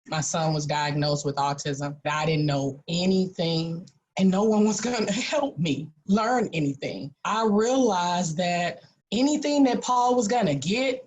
My son was diagnosed with autism. I didn't know anything, and no one was going to help me learn anything. I realized that anything that Paul was going to get,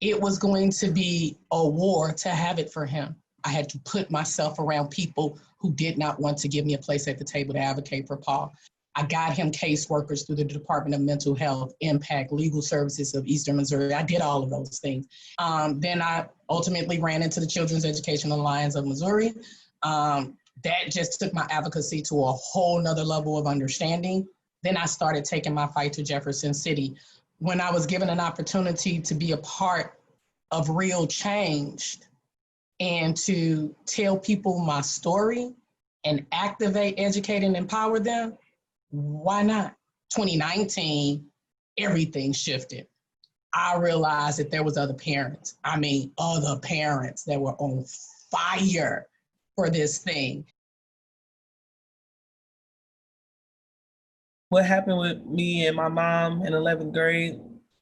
it was going to be a war to have it for him. I had to put myself around people who did not want to give me a place at the table to advocate for Paul. I got him caseworkers through the Department of Mental Health, Impact, Legal Services of Eastern Missouri. I did all of those things. Then I ultimately ran into the Children's Education Alliance of Missouri. That just took my advocacy to a whole nother level of understanding. Then I started taking my fight to Jefferson City. When I was given an opportunity to be a part of real change and to tell people my story and activate, educate, and empower them, why not? 2019, everything shifted. I realized that there was other parents that were on fire for this thing. What happened with me and my mom in 11th grade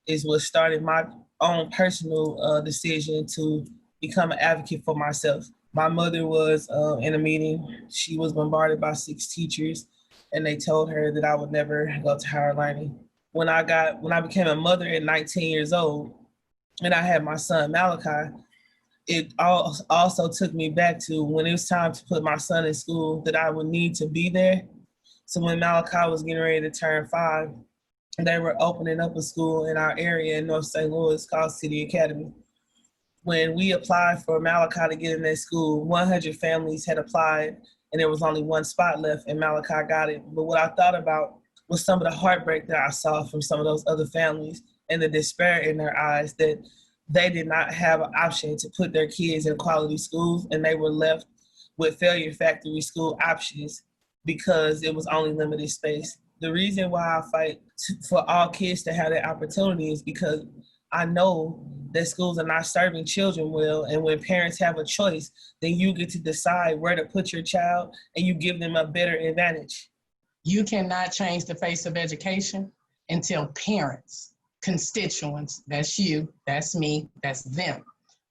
is what started my own personal decision to become an advocate for myself. My mother was in a meeting. She was bombarded by 6 teachers, and they told her that I would never go to higher learning. When I became a mother at 19 years old, and I had my son Malachi, it also took me back to when it was time to put my son in school, that I would need to be there. So when Malachi was getting ready to turn 5, they were opening up a school in our area in North St. Louis called City Academy. When we applied for Malachi to get in that school, 100 families had applied, and there was only 1 spot left, and Malachi got it. But what I thought about was some of the heartbreak that I saw from some of those other families and the despair in their eyes that they did not have an option to put their kids in quality schools, and they were left with failure factory school options because it was only limited space. The reason why I fight for all kids to have that opportunity is because I know that schools are not serving children well, and when parents have a choice, then you get to decide where to put your child, and you give them a better advantage. You cannot change the face of education until parents, constituents, that's you, that's me, that's them,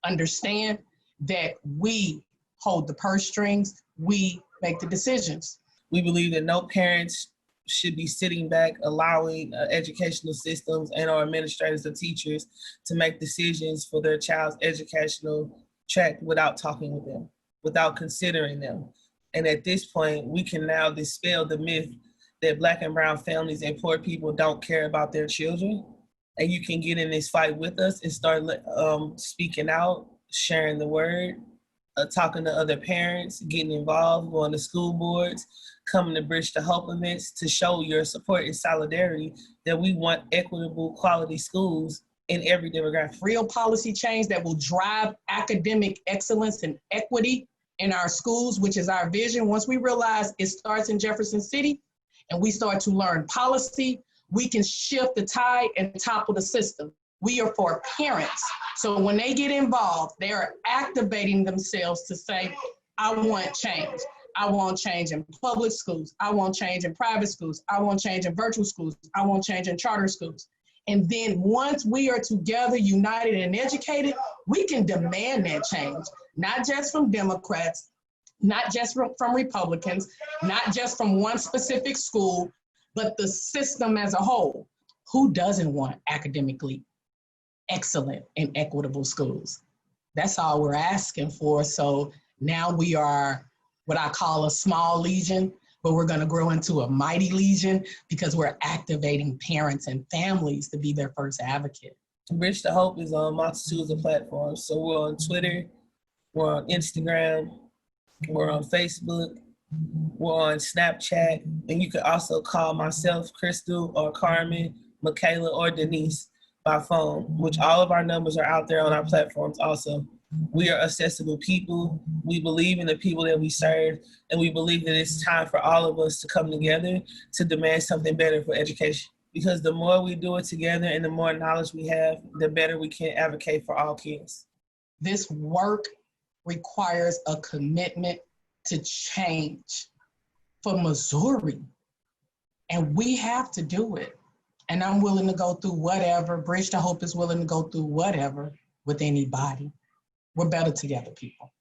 understand that we hold the purse strings, we make the decisions. We believe that no parents should be sitting back allowing educational systems and our administrators or teachers to make decisions for their child's educational track without talking with them, without considering them. And at this point, we can now dispel the myth that Black and brown families and poor people don't care about their children. And you can get in this fight with us and start speaking out, sharing the word, talking to other parents, getting involved, going to school boards, coming to Bridge to Hope events to show your support and solidarity that we want equitable, quality schools in every demographic. Real policy change that will drive academic excellence and equity in our schools, which is our vision. Once we realize it starts in Jefferson City and we start to learn policy, we can shift the tide and topple the system. We are for parents. So when they get involved, they are activating themselves to say, I want change. I want change in public schools. I want change in private schools. I want change in virtual schools. I want change in charter schools. And then once we are together, united and educated, we can demand that change, not just from Democrats, not just from Republicans, not just from one specific school, but the system as a whole. Who doesn't want academically excellent and equitable schools? That's all we're asking for. So now we are what I call a small legion, but we're going to grow into a mighty legion because we're activating parents and families to be their first advocate. Bridge to Hope is on multitudes of platforms. So we're on Twitter, we're on Instagram, we're on Facebook, we're on Snapchat, and you can also call myself, Crystal, or Carmen, Michaela, or Denise by phone, which all of our numbers are out there on our platforms also. We are accessible people. We believe in the people that we serve, and we believe that it's time for all of us to come together to demand something better for education. Because the more we do it together and the more knowledge we have, the better we can advocate for all kids. This work requires a commitment to change for Missouri, and we have to do it. And I'm willing to go through whatever. Bridge to Hope is willing to go through whatever with anybody. We're better together, people.